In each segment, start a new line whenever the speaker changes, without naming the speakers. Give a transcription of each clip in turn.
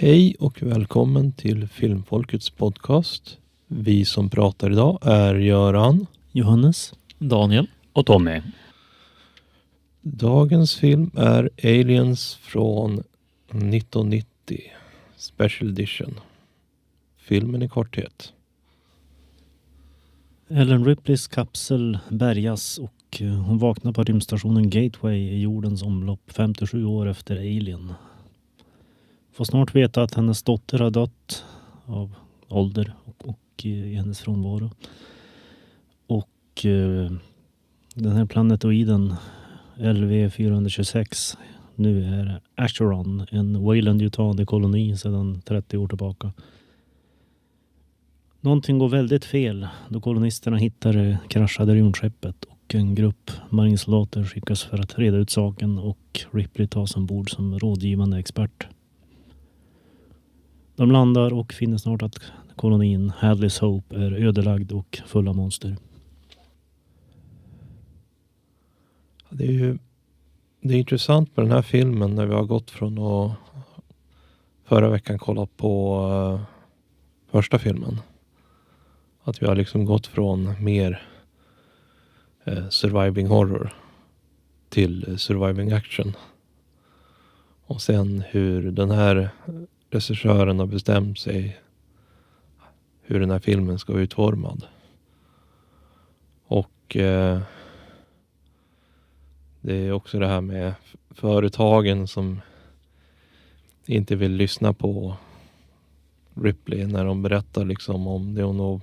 Hej och välkommen till Filmfolkets podcast. Vi som pratar idag är Göran,
Johannes,
Daniel och Tommy.
Dagens film är Aliens från 1990, Special Edition. Filmen i korthet.
Ellen Ripleys kapsel bärgas och hon vaknar på rymdstationen Gateway i jordens omlopp 57 år efter Alien. Får snart veta att hennes dotter har dött av ålder och i hennes frånvaro. Och den här planetoiden LV-426 nu är Acheron, en Weyland-Yutani-koloni sedan 30 år tillbaka. Någonting går väldigt fel då kolonisterna hittar kraschade rymdskeppet och en grupp marinsoldater skickas för att reda ut saken och Ripley tas ombord som rådgivande expert. De landar och finner snart att kolonin Hadley's Hope är ödelagd och full av monster.
Det är intressant med den här filmen när vi har gått från att förra veckan kolla på första filmen. Att vi har liksom gått från mer surviving horror till surviving action. Och sen hur den här regissören har bestämt sig hur den här filmen ska vara utformad. Och det är också det här med företagen som inte vill lyssna på Ripley när de berättar liksom om det hon har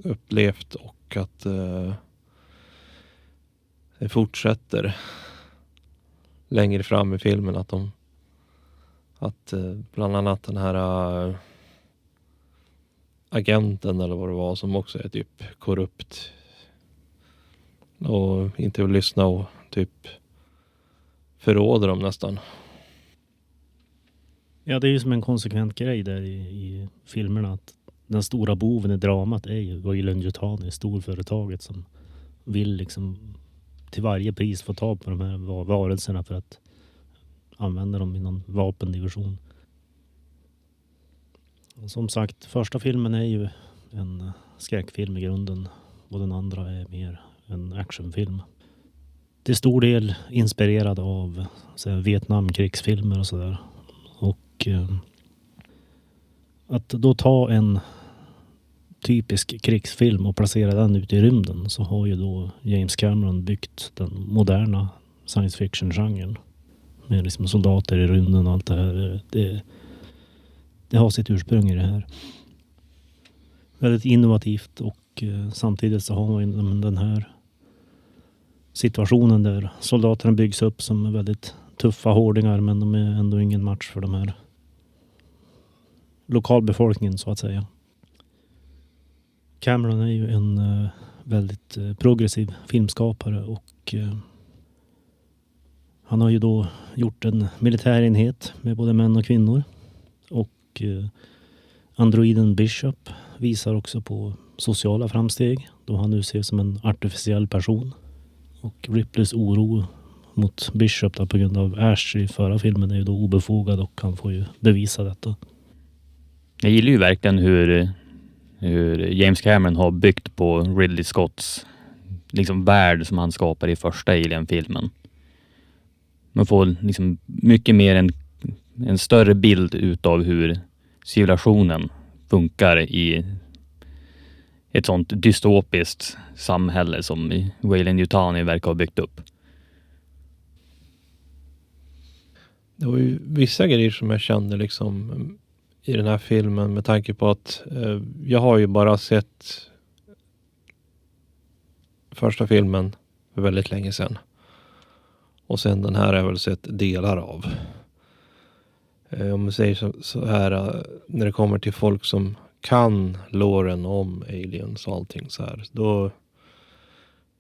upplevt och att det fortsätter längre fram i filmen att bland annat den här agenten eller vad det var som också är typ korrupt och inte vill lyssna och typ förråder dem nästan.
Ja, det är ju som en konsekvent grej där i filmerna att den stora boven i dramat är ju Weyland-Yutani, storföretaget som vill liksom till varje pris få tag på de här varelserna för att använda dem i någon vapendivision. Och som sagt, första filmen är ju en skräckfilm i grunden och den andra är mer en actionfilm. Till stor del inspirerad av Vietnamkrigsfilmer och sådär. Och att då ta en typisk krigsfilm och placera den ute i rymden så har ju då James Cameron byggt den moderna science fiction-genren. Med liksom soldater i rymden och allt det här. Det har sitt ursprung i det här. Väldigt innovativt och samtidigt så har man den här situationen där soldaterna byggs upp som är väldigt tuffa hårdingar men de är ändå ingen match för de här lokalbefolkningen så att säga. Cameron är ju en väldigt progressiv filmskapare och han har ju då gjort en militärenhet med både män och kvinnor och androiden Bishop visar också på sociala framsteg då han nu ses som en artificiell person och Ripleys oro mot Bishop då, på grund av Ash i förra filmen är ju då obefogad och han får ju bevisa detta.
Jag gillar ju verkligen hur James Cameron har byggt på Ridley Scotts liksom värld som han skapar i första Alien-filmen. Man får liksom mycket mer en större bild utav hur civilisationen funkar i ett sånt dystopiskt samhälle som Weyland-Yutani verkar ha byggt upp.
Det var ju vissa grejer som jag kände liksom i den här filmen med tanke på att jag har ju bara sett första filmen för väldigt länge sedan. Och sen den här har jag väl sett delar av. Om man säger så här, när det kommer till folk som kan loren om aliens och allting så här.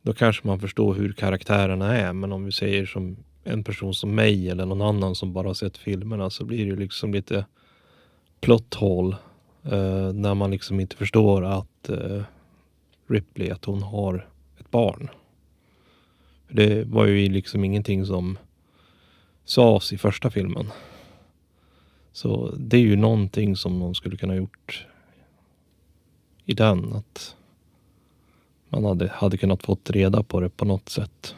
Då kanske man förstår hur karaktärerna är. Men om vi säger som en person som mig eller någon annan som bara har sett filmerna så blir det liksom lite plot hole när man liksom inte förstår att Ripley, att hon har ett barn. För det var ju liksom ingenting som sades i första filmen. Så det är ju någonting som de skulle kunna gjort i den. Att man hade kunnat fått reda på det på något sätt.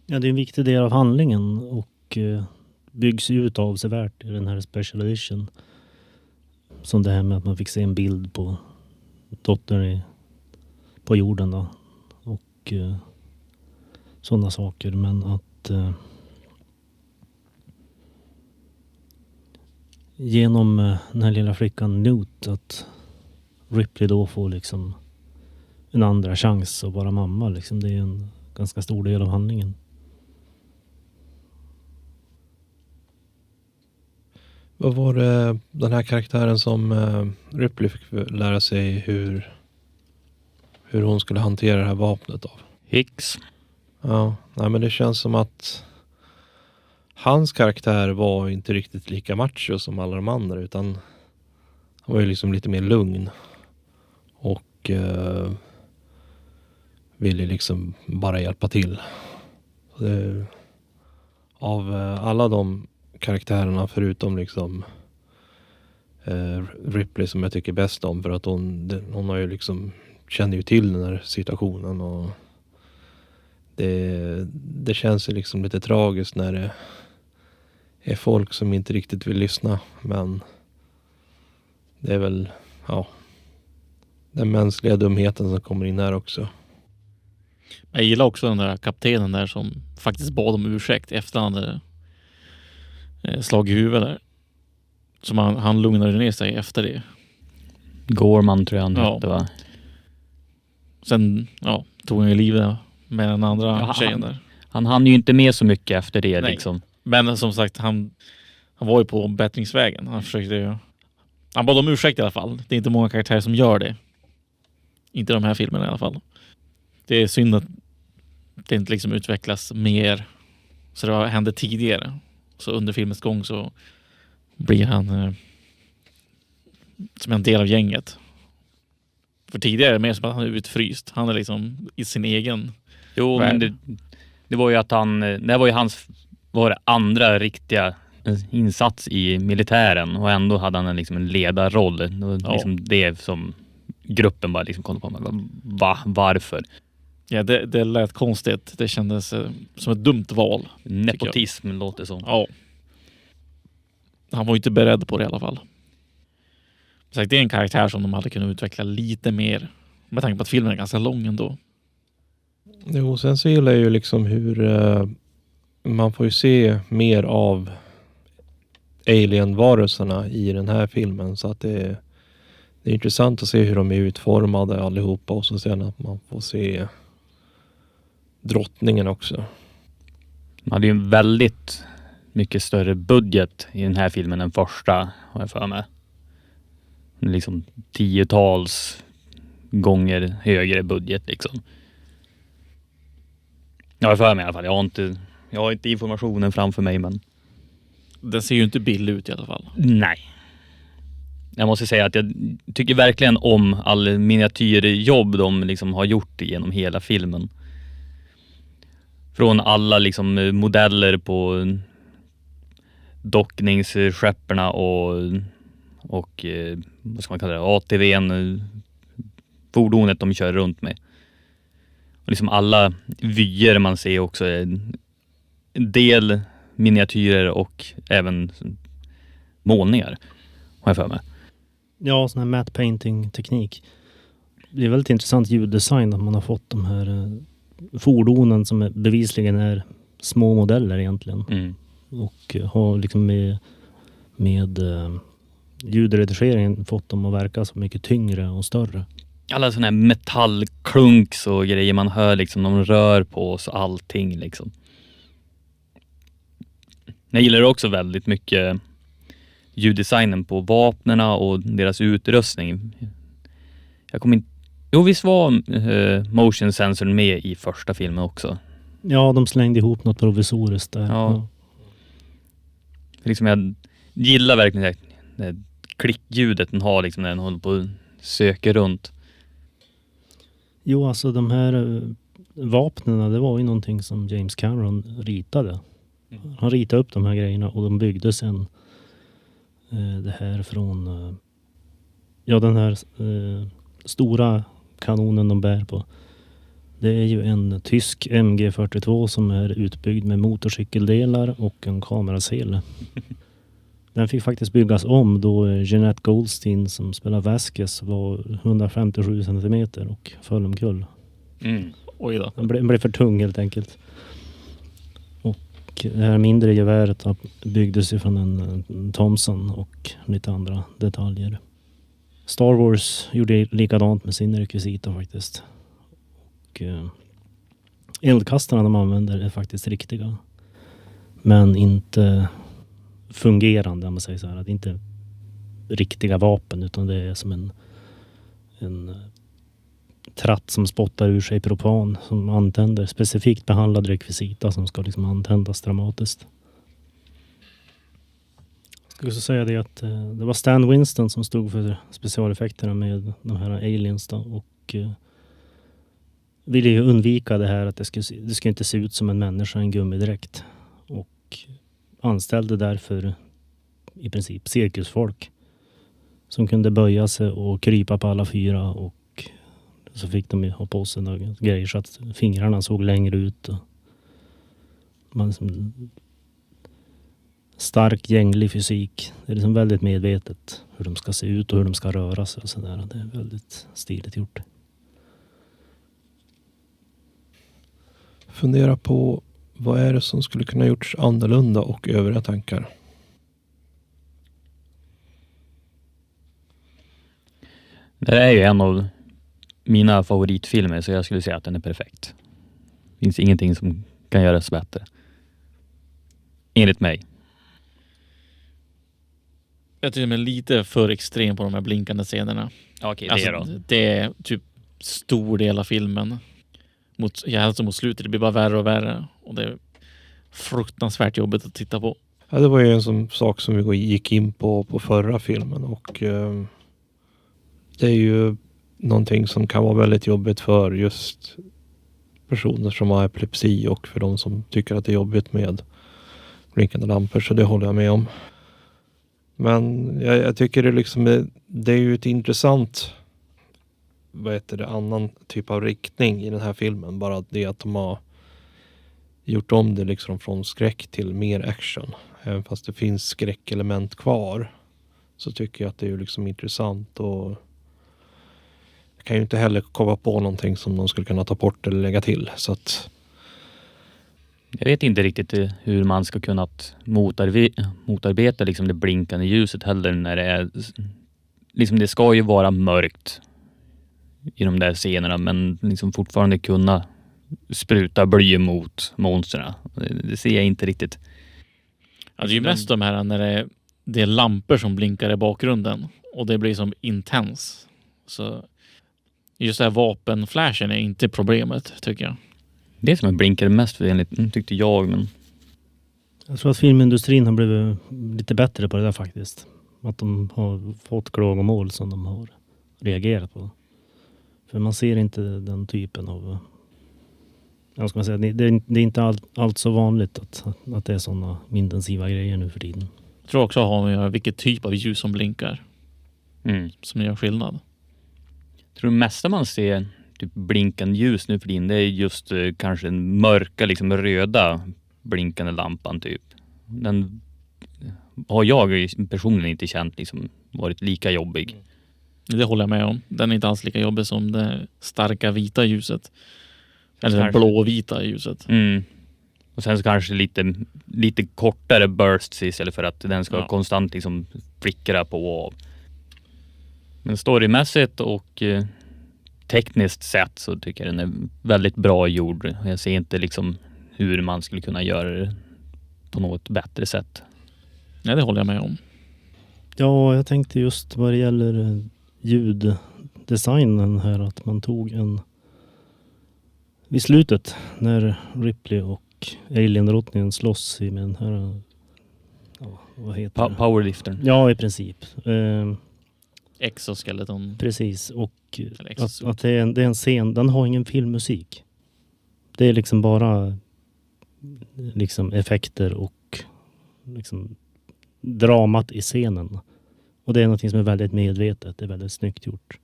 Ja, det är en viktig del av handlingen och byggs ut avsevärt i den här special edition. Som det här med att man fick se en bild på dottern på jorden då. Och sådana saker. Men att genom den här lilla flickan Newt, att Ripley då får liksom en andra chans att vara mamma. Liksom. Det är en ganska stor del av handlingen.
Vad var det den här karaktären som Ripley fick lära sig hur hon skulle hantera det här vapnet av?
Hicks.
Ja, nej, men det känns som att hans karaktär var inte riktigt lika macho som alla de andra, utan han var ju liksom lite mer lugn och ville liksom bara hjälpa till. Av alla de karaktärerna förutom liksom Ripley som jag tycker bäst om, för att hon har ju liksom känner ju till den här situationen, och det känns ju liksom lite tragiskt när det är folk som inte riktigt vill lyssna, men det är väl den mänskliga dumheten som kommer in här också.
Jag gillar också den där kaptenen där som faktiskt bad om ursäkt efter han hade slag i huvudet där. Som han lugnade ner sig efter det.
Gorman tror jag han hette, va?
Sen tog han ju livet med den andra tjejen där.
Han hann ju inte med så mycket efter det.
Nej.
Liksom.
Men som sagt, han var ju på bättringsvägen. Han bad om ursäkt i alla fall. Det är inte många karaktärer som gör det. Inte de här filmerna i alla fall. Det är synd att det inte liksom utvecklas mer. Så det hände tidigare. Så under filmens gång så blir han som en del av gänget. För tidigare är det mer som att han är utfryst. Han är liksom i sin egen värld.
Men det var ju att det var ju hans andra riktiga insats i militären, och ändå hade han liksom en ledarroll. Liksom det som gruppen bara liksom kom på med. Varför?
Ja, det lät konstigt. Det kändes som ett dumt val.
Nepotism låter som.
Ja. Han var ju inte beredd på det i alla fall. Så det är en karaktär som de hade kunnat utveckla lite mer. Med tanke på att filmen är ganska lång ändå.
Jo, sen så gillar jag ju liksom hur man får ju se mer av alien-varelserna i den här filmen. Så att det är intressant att se hur de är utformade allihopa. Och så sen att man får se drottningen också.
Man hade ju en väldigt mycket större budget i den här filmen än första, har jag för mig. Liksom 10-tals gånger högre budget liksom. Jag har för mig i alla fall. Jag har inte informationen framför mig, men
Den ser ju inte billig ut i alla fall.
nej. Jag måste säga att jag tycker verkligen om all miniatyrjobb de liksom har gjort genom hela filmen. Från alla liksom modeller på dockningsskepperna och vad ska man kalla det? ATV:n, fordonet de kör runt med. Och liksom alla vyer man ser också är en del miniatyrer och även målningar, har jag för mig.
Ja, sån här matte painting teknik. Det är väldigt intressant ljuddesign att man har fått de här fordonen som bevisligen är små modeller egentligen.
Mm.
Och har liksom med ljudredigeringen fått dem att verka så mycket tyngre och större.
Alla såna här metallklunks och grejer man hör liksom, de rör på oss och allting liksom. Jag gillar också väldigt mycket ljuddesignen på vapnena och deras utrustning. Jag kommer inte... Jo, visst var motion sensorn med i första filmen också?
Ja, de slängde ihop något provisoriskt där.
Ja. Liksom jag gillar verkligen det klickljudet den har liksom när den håller på och söker runt.
Jo, alltså de här vapnena, det var ju någonting som James Cameron ritade. Han ritade upp de här grejerna och de byggde sen det här från den här stora kanonen de bär på. Det är ju en tysk MG42 som är utbyggd med motorcykeldelar och en kamerasele. Den fick faktiskt byggas om då Jeanette Goldstein som spelar Vasquez var 157 centimeter och föll omkull.
Oj då.
Den blev för tung helt enkelt. Och det här mindre geväret byggdes ju från en Thompson och lite andra detaljer. Star Wars gjorde likadant med sin rekvisita faktiskt. Och eldkastarna de använder är faktiskt riktiga. Men inte fungerande, om man säger så här. Det är inte riktiga vapen utan det är som en tratt som spottar ur sig propan som antänder specifikt behandlad rekvisita som ska liksom antändas dramatiskt. Jag skulle också säga det att det var Stan Winston som stod för specialeffekterna med de här aliens då, och ville ju undvika det här att det skulle inte se ut som en människa, en gummidräkt, och anställde därför i princip cirkusfolk som kunde böja sig och krypa på alla fyra, och så fick de ju ha på sig några grejer så att fingrarna såg längre ut. Och man liksom, stark gänglig fysik. Det är liksom väldigt medvetet hur de ska se ut och hur de ska röra sig och sådär. Det är väldigt stiligt gjort.
Fundera på vad är det som skulle kunna gjorts annorlunda och övriga tankar.
Det är ju en av mina favoritfilmer så jag skulle säga att den är perfekt. Det finns ingenting som kan göras bättre. Enligt mig.
Jag tycker de är lite för extrem på de här blinkande scenerna.
Okej,
Alltså, det är typ stor del av filmen. Mot slutet. Det blir bara värre och värre. Och det är fruktansvärt jobbigt att titta på.
Ja, det var ju en sak som vi gick in på förra filmen. Och det är ju någonting som kan vara väldigt jobbigt för just personer som har epilepsi och för de som tycker att det är jobbigt med blinkande lampor. Så det håller jag med om. Men jag tycker det är ju ett intressant annan typ av riktning i den här filmen. Bara det att de har gjort om det liksom från skräck till mer action. Även fast det finns skräckelement kvar så tycker jag att det är liksom intressant, och jag kan ju inte heller komma på någonting som de skulle kunna ta bort eller lägga till. Så att
jag vet inte riktigt hur man ska kunna motarbeta liksom det blinkande ljuset heller när det är liksom, det ska ju vara mörkt i de där scenerna men liksom fortfarande kunna spruta bly mot monsterna. Det ser jag inte riktigt.
Ja, det är ju mest de här när det är lampor som blinkar i bakgrunden och det blir som intens. Så just det här vapenflashen är inte problemet, tycker jag. Det
som blinkar mest enligt tyckte jag, men
jag tror att filmindustrin har blivit lite bättre på det där faktiskt. Att de har fått klagomål som de har reagerat på. För man ser inte den typen av... Jag ska säga, det är inte allt så vanligt att det är sådana intensiva grejer nu för tiden.
Jag tror också att ha med vilket typ av ljus som blinkar. Som gör skillnad.
Jag tror det mesta man ser typ blinkande ljus nu för tiden, det är just kanske en mörka, liksom röda blinkande lampan typ. Den har jag personligen inte känt liksom varit lika jobbig.
Det håller jag med om. Den är inte alls lika jobbig som det starka vita ljuset. Eller det blåvita ljuset.
Och sen så kanske lite kortare bursts istället för att den ska konstant liksom flickra på och av. Men storymässigt och tekniskt sett så tycker jag den är väldigt bra gjord. Jag ser inte liksom hur man skulle kunna göra det på något bättre sätt.
Nej, det håller jag med om.
Ja, jag tänkte just vad det gäller ljuddesignen här att man tog vid slutet när Ripley och Alien-drottningen slåss med den här vad heter det?
Powerliftern.
Ja, i princip.
Exoskeleton.
Precis, och att det är en scen, den har ingen filmmusik. Det är liksom bara liksom effekter och liksom dramat i scenen. Och det är något som är väldigt medvetet. Det är väldigt snyggt gjort.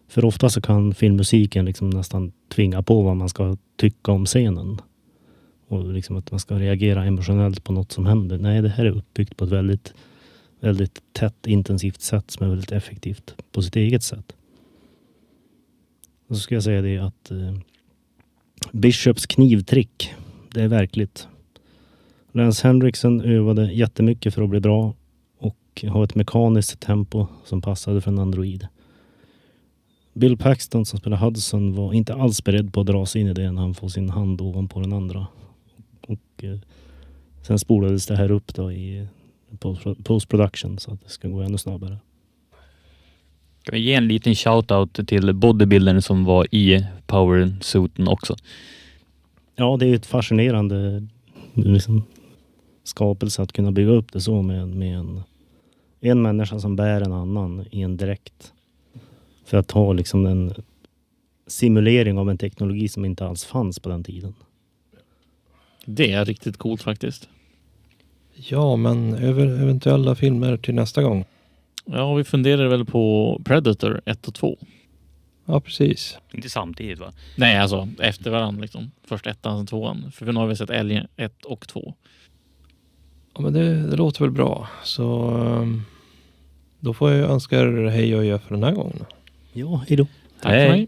För ofta så kan filmmusiken liksom nästan tvinga på vad man ska tycka om scenen. Och liksom att man ska reagera emotionellt på något som händer. Nej, det här är uppbyggt på ett väldigt, väldigt tätt, intensivt sätt som är väldigt effektivt på sitt eget sätt. Och så ska jag säga det att Bishops knivtrick, det är verkligt. Lance Henriksen övade jättemycket för att bli bra och ha ett mekaniskt tempo som passade för en android. Bill Paxton som spelar Hudson var inte alls beredd på att dra sig in i det när han får sin hand ovanpå den andra. Och sen spolades det här upp då i post-production så att det ska gå ännu snabbare.
Kan vi ge en liten shoutout till bodybuildern som var i power-suiten också?
Ja, det är ett fascinerande liksom, skapelse att kunna bygga upp det så med en människa som bär en annan i en dräkt. För att ha liksom en simulering av en teknologi som inte alls fanns på den tiden.
Det är riktigt coolt faktiskt.
Ja, men över eventuella filmer till nästa gång.
Ja, vi funderar väl på Predator 1 och 2.
Ja, precis.
Inte samtidigt va?
Nej, alltså efter varandra liksom. Först 1, sen 2. För nu har vi sett Alien 1 och 2.
Ja, men det låter väl bra. Så då får jag önska er hej och gör för den här gången.
Ja, hejdå.
Tack för mig.